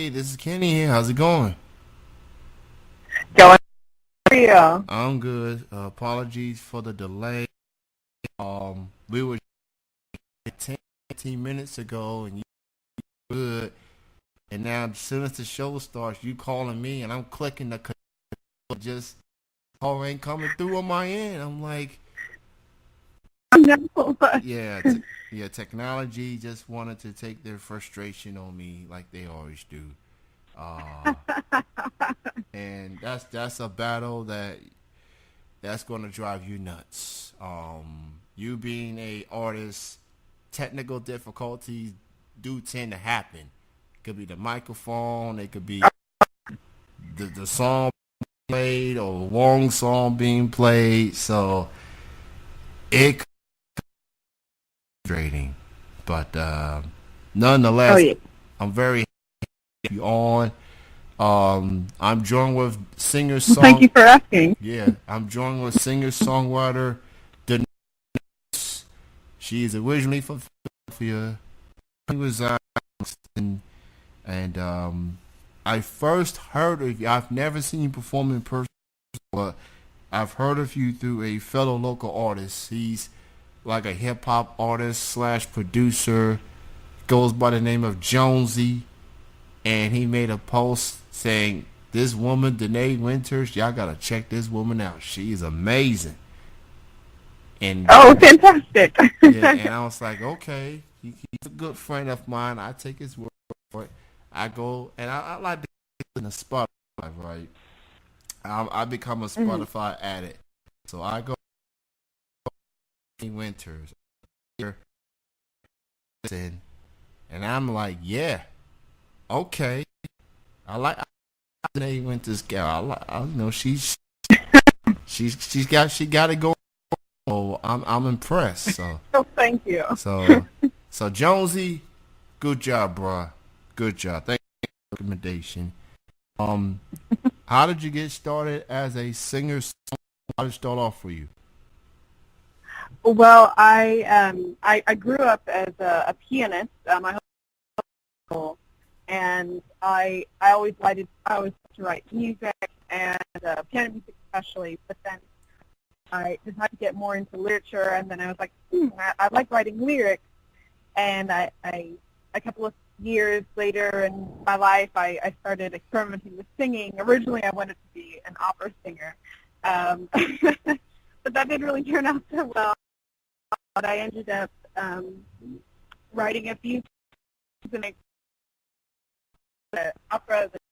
Hey, this is Kenny here. How's it going? Going for you. I'm good. Apologies for the delay. We were 10, 15 minutes ago, and you were good. And now, as soon as the show starts, you calling me, and I'm clicking the just call ain't coming through on my end. I'm like, No. yeah, yeah. Technology just wanted to take their frustration on me, like they always do. Uh, and that's a battle that's going to drive you nuts. You being a artist, technical difficulties do tend to happen. It could be the microphone, it could be the song played or the wrong song being played. So it could be frustrating, but Oh nonetheless, yeah. I'm very happy to be on. I'm joined with singer Well, thank song. you for asking. Yeah, I'm joined with singer songwriter DaNae. She is originally from Philadelphia. She was and I first heard of you. I've never seen you perform in person, but I've heard of you through a fellow local artist. He's like a hip hop artist slash producer. Goes by the name of Jonesy, and he made a post saying, "This woman, DaNae Winters, y'all gotta check this woman out. She is amazing." And Oh, fantastic. yeah, and I was like, okay, he's a good friend of mine. I take his word for it. I go and I like to in the Spotify, right? I become a Mhm. Spotify addict, so I go Winters here, and I'm like, yeah, okay, I DaNae Winters gal. I know she got it going. So I'm impressed. Oh, thank you. So so Jonesy, good job, bruh. Good job. Thank you for the recommendation. Um, how did you get started as a singer? How did it start off for you? Well, I grew up as a pianist my whole school, and I always liked to write music and piano music especially. But then I decided to get more into literature, and then I was like, I like writing lyrics. And a couple of years later in my life, I started experimenting with singing. Originally, I wanted to be an opera singer, but that didn't really turn out so well. But I ended up writing a few pieces in opera, with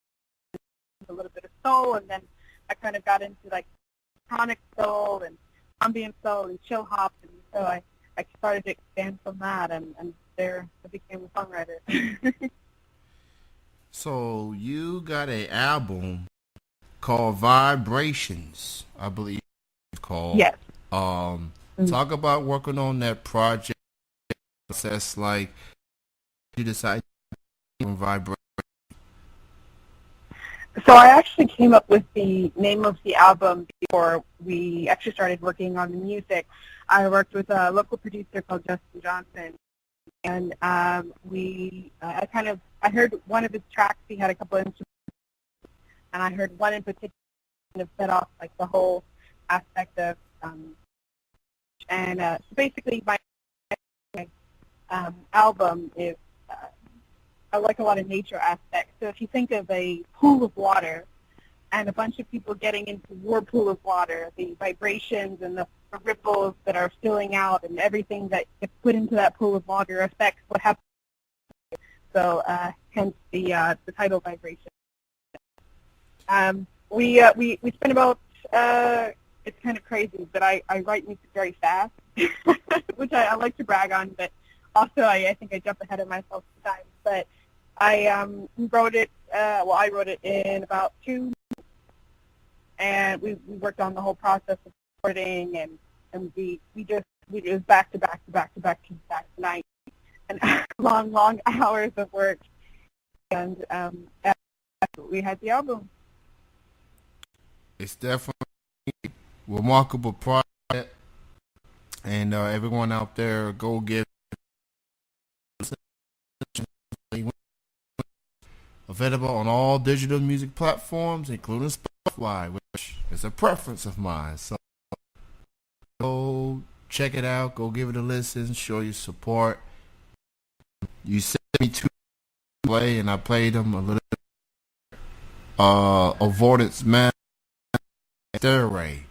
a little bit of soul, and then I kind of got into like electronic soul and ambient soul and chill hop, and so I started to expand from that, and there I became a songwriter. So you got a album called Vibrations, I believe it's called. Yes. Mhm. Talk about working on that project process. Like you decided to vibrate. So I actually came up with the name of the album before we actually started working on the music. I worked with a local producer called Justin Johnson, and I heard one of his tracks. He had a couple of instruments, and I heard one in particular kind of set off like the whole aspect of so basically my album is I like a lot of nature aspects. So if you think of a pool of water and a bunch of people getting into your pool of water, the vibrations and the ripples that are filling out and everything that gets put into that pool of water affects what happens. So hence the title Vibration. We spend about it's kind of crazy, but I write music very fast, which I like to brag on, but also I think I jump ahead of myself sometimes. But I wrote it. I wrote it in about 2 months, and we worked on the whole process of recording, and we just back to back to back to back to back nights and long hours of work, and we had the album. It's definitely a remarkable project, and everyone out there go give Available on all digital music platforms, including Spotify, which is a preference of mine. So go check it out. Go give it a listen. Show your support. You sent me to play, and I played them a little. Avoidance, man. DaNae.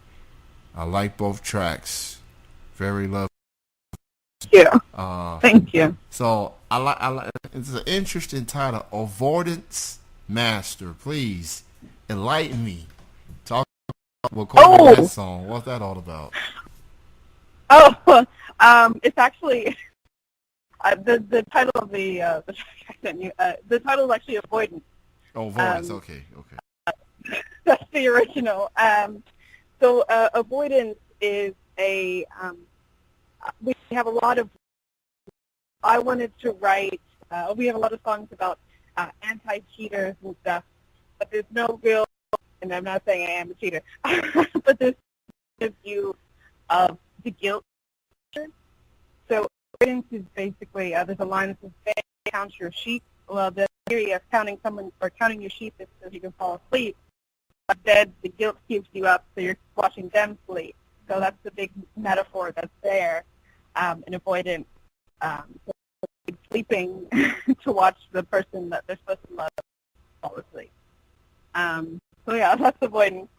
I like both tracks. Very lovely. Yeah. Thank you. So I like. It's an interesting title, Avoidance Master. Please enlighten me. Talk about recording that song. What's that all about? Oh, it's actually the title of the track I sent you. The title is actually Avoidance. Oh, Avoidance. Okay. That's the original. So Avoidance is a. We have a lot of. I wanted to write. We have a lot of songs about anti-cheaters and stuff, but there's no real. And I'm not saying I am a cheater, but there's a view of the guilt. So avoidance is basically there's a line that says, "Count your sheep." Well, the theory of counting someone or counting your sheep is so you can fall asleep. Instead, the guilt keeps you up, so you're watching them sleep. So that's the big metaphor that's there in avoidance. So sleeping to watch the person that they're supposed to love fall asleep. So yeah, that's avoidance.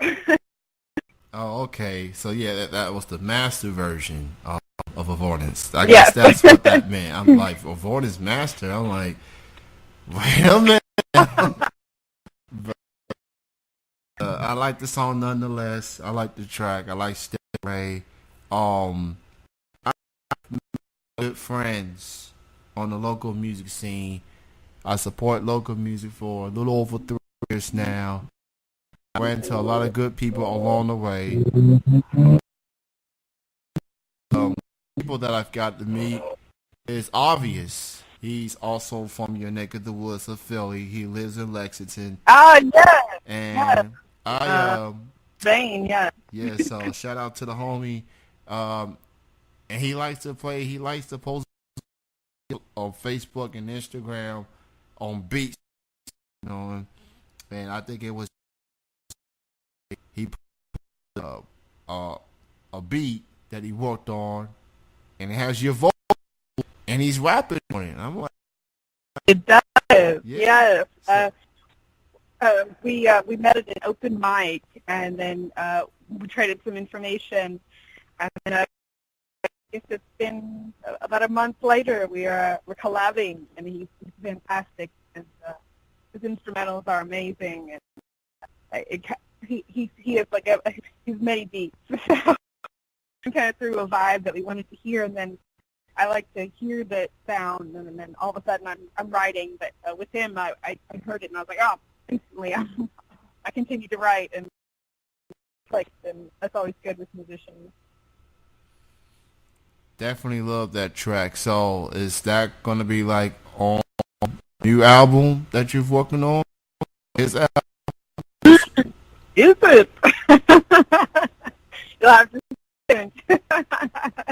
Oh, okay. So yeah, that was the master version of Avoidance. I guess that's what that meant. I'm like, Avoidance Master. I'm like, wait a minute. I like the song nonetheless. I like the track. I like DaNae. I have good friends on the local music scene. I support local music for a little over 3 years now. I ran into a lot of good people along the way. People that I've got to meet is obvious. He's also from your neck of the woods of Philly. He lives in Lexington. Yes. And Zane, yeah. Yeah, so shout out to the homie. And he likes to play. He likes to post on Facebook and Instagram on beats. You know, and I think it was he put a beat that he worked on, and it has your vocal, and he's rapping on it. I'm like, it does. Yes. We met at an open mic, and then we traded some information, and then I guess it's been about a month later. We're collabing, and he's fantastic, and his instrumentals are amazing, and he has like he's many beats. So kind of threw a vibe that we wanted to hear, and then I like to hear the sound, and then all of a sudden I'm writing. But with him, I heard it, and I was like, oh, instantly I continue to write, and that's always good with musicians. Definitely love that track. So is that going to be like on new album that you're working on? Is it? You'll have to.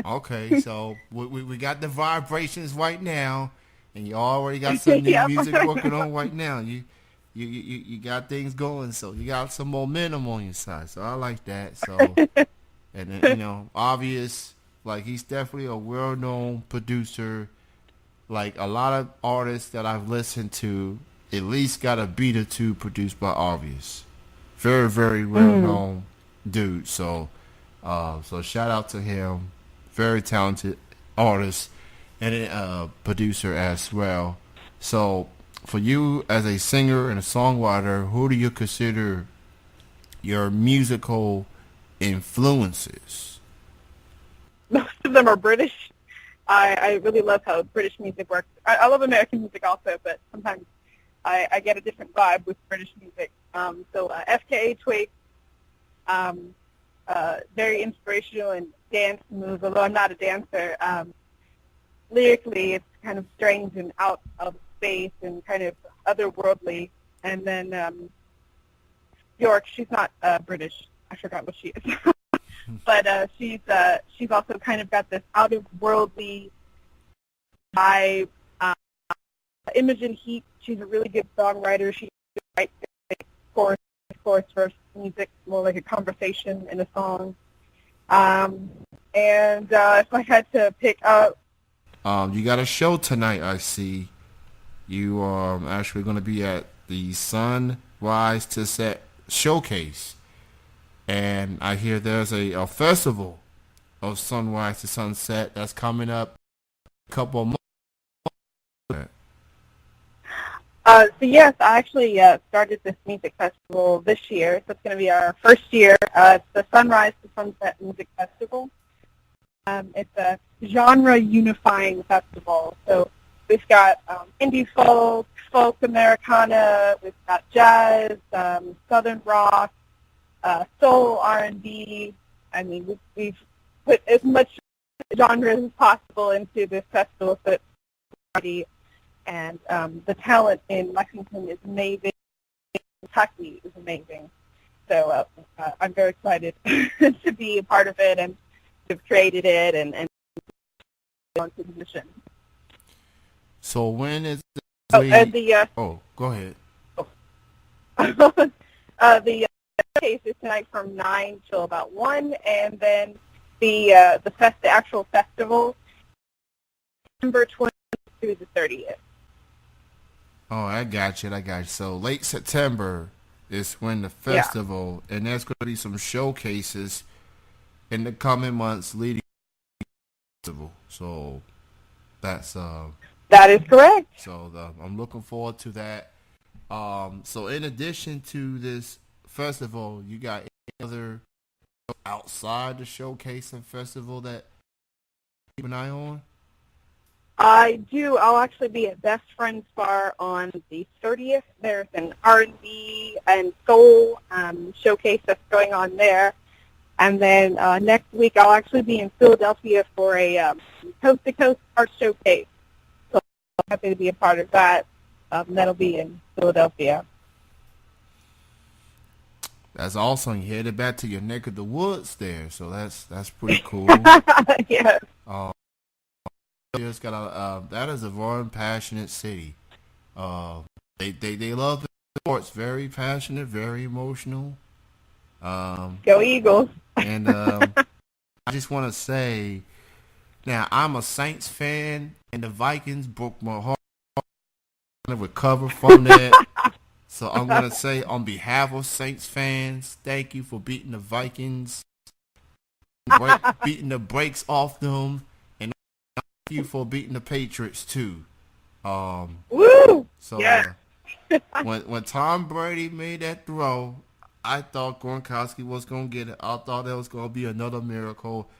Okay, so we got the vibrations right now, and you already got some new music working on right now. You got things going, so you got some momentum on your side. So I like that. So and then, obvious, like he's definitely a well-known producer. Like a lot of artists that I've listened to, at least got a beat or two produced by Obvious. Very, very well-known dude. So shout out to him. Very talented artist and a producer as well. So for you as a singer and a songwriter, who do you consider your musical influences? Most of them are British. I really love how British music works. I love American music also, but sometimes I get a different vibe with British music. So FKA Twigs, very inspirational and dance moves, although I'm not a dancer. Lyrically, it's kind of strange and out of space and kind of otherworldly. And then York, she's not British. I forgot what she is. But she's also kind of got this out-of-worldly vibe. Imogen Heap. She's a really good songwriter. She writes chorus, verse music, more like a conversation in a song. And if I had to pick up, you got a show tonight. I see you are actually going to be at the Sunrise to Set showcase, and I hear there's a festival of Sunrise to Sunset that's coming up a couple of months. so yes, I actually started this music festival this year, so it's going to be our first year. It's the Sunrise to Sunset Music Festival. It's a genre-unifying festival. So we've got indie folk, folk Americana, we've got jazz, southern rock, soul, R&B. I mean, we've put as much genres as possible into this festival, so it's party. And the talent in Lexington is amazing. Kentucky is amazing. So I'm very excited to be a part of it and to have created it and on to the mission. So when is go ahead. The showcase is tonight from 9 till about 1, and then the actual festival, September 20th through the 30th. Oh, I got you. So late September is when the festival, and there's going to be some showcases in the coming months leading to the festival. So that is correct. So I'm looking forward to that. So in addition to this festival, you got any other outside the showcase and festival that you keep an eye on? I do. I'll actually be at Best Friends Bar on the 30th. There's an R&B and soul showcase that's going on there. And then next week I'll actually be in Philadelphia for a coast-to-coast art showcase. So I'm happy to be a part of that. That'll be in Philadelphia. That's awesome. You headed back to your neck of the woods there, so that's pretty cool. Yes. Just got that is a very passionate city. They love sports, very passionate, very emotional. Go Eagles. And I just want to say, now I'm a Saints fan, and the Vikings broke my heart. I'm gonna recover from that. So I'm gonna say, on behalf of Saints fans, thank you for beating the Vikings, beating the brakes off them. You for beating the Patriots too. Woo! So yeah. when Tom Brady made that throw, I thought Gronkowski was gonna get it. I thought there was gonna be another miracle.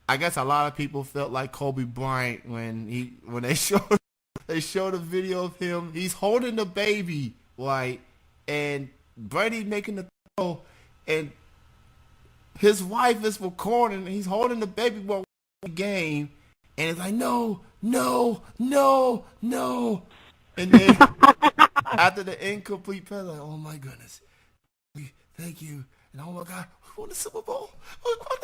I guess a lot of people felt like Kobe Bryant when they showed a video of him. He's holding the baby, like, and Brady making the throw, and his wife is recording. And he's holding the baby while the game. And it's like, no. And then after the incomplete pass, like, oh my goodness. Thank you. And oh my God, we won the Super Bowl. We won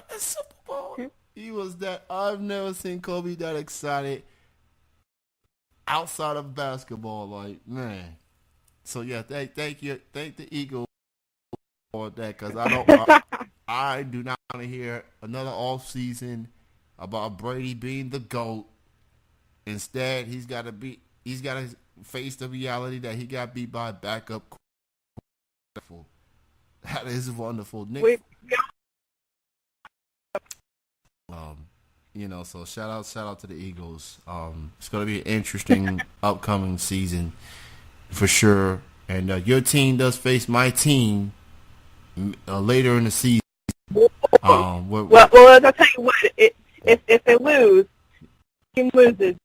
the Super Bowl. He was that. I've never seen Kobe that excited outside of basketball. Like, man. So yeah, thank you. Thank the Eagles for that, because I do not want to hear another off season about Brady being the GOAT. Instead, he's got to face the reality that he got beat by a backup. That is wonderful. Nick, so shout out to the Eagles. It's going to be an interesting upcoming season for sure. And your team does face my team later in the season. Well, I'll tell you what. If they lose, team loses.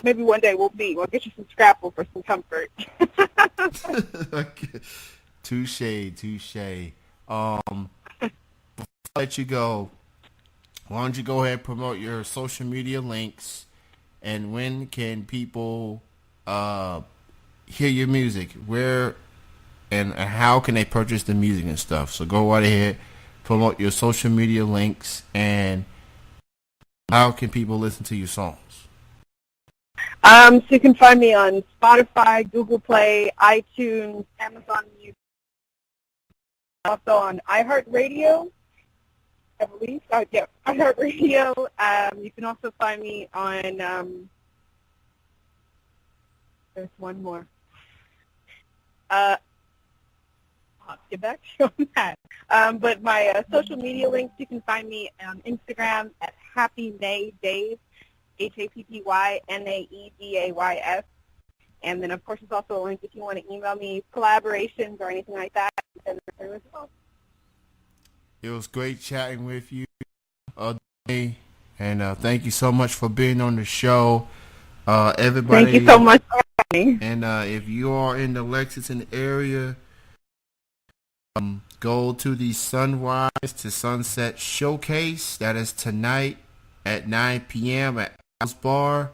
Maybe one day we'll get you some Scrapple for some comfort. Okay. Touche. Before I let you go, why don't you go ahead and promote your social media links, and when can people hear your music? Where and how can they purchase the music and stuff? So go right ahead, promote your social media links, and how can people listen to your songs? So you can find me on Spotify, Google Play, iTunes, Amazon Music, also on iHeartRadio, I believe. Yeah, iHeartRadio. You can also find me on, there's one more. I'll get back to you on that. But my social media links, you can find me on Instagram at HappyNaeDays, HappyNaeDays. And then, of course, there's also a link if you want to email me collaborations or anything like that. And there as well. It was great chatting with you, DaNae, and thank you so much for being on the show. Everybody, thank you so much for having me. And if you are in the Lexington area, go to the Sunrise to Sunset Showcase. That is tonight at 9 p.m. at House Bar.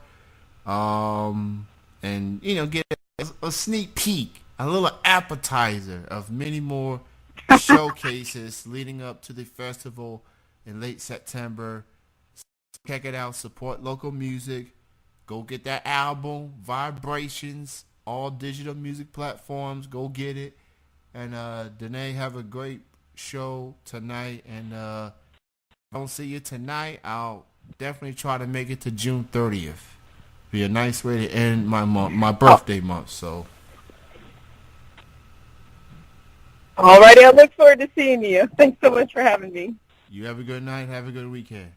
And, get a sneak peek, a little appetizer of many more showcases leading up to the festival in late September. Check it out. Support local music. Go get that album, Vibrations, all digital music platforms. Go get it. And DaNae, have a great show tonight. And if I don't see you tonight, I'll definitely try to make it to June 30th. Be a nice way to end my birthday month. So. All righty, I look forward to seeing you. Thanks so much for having me. You have a good night. Have a good weekend.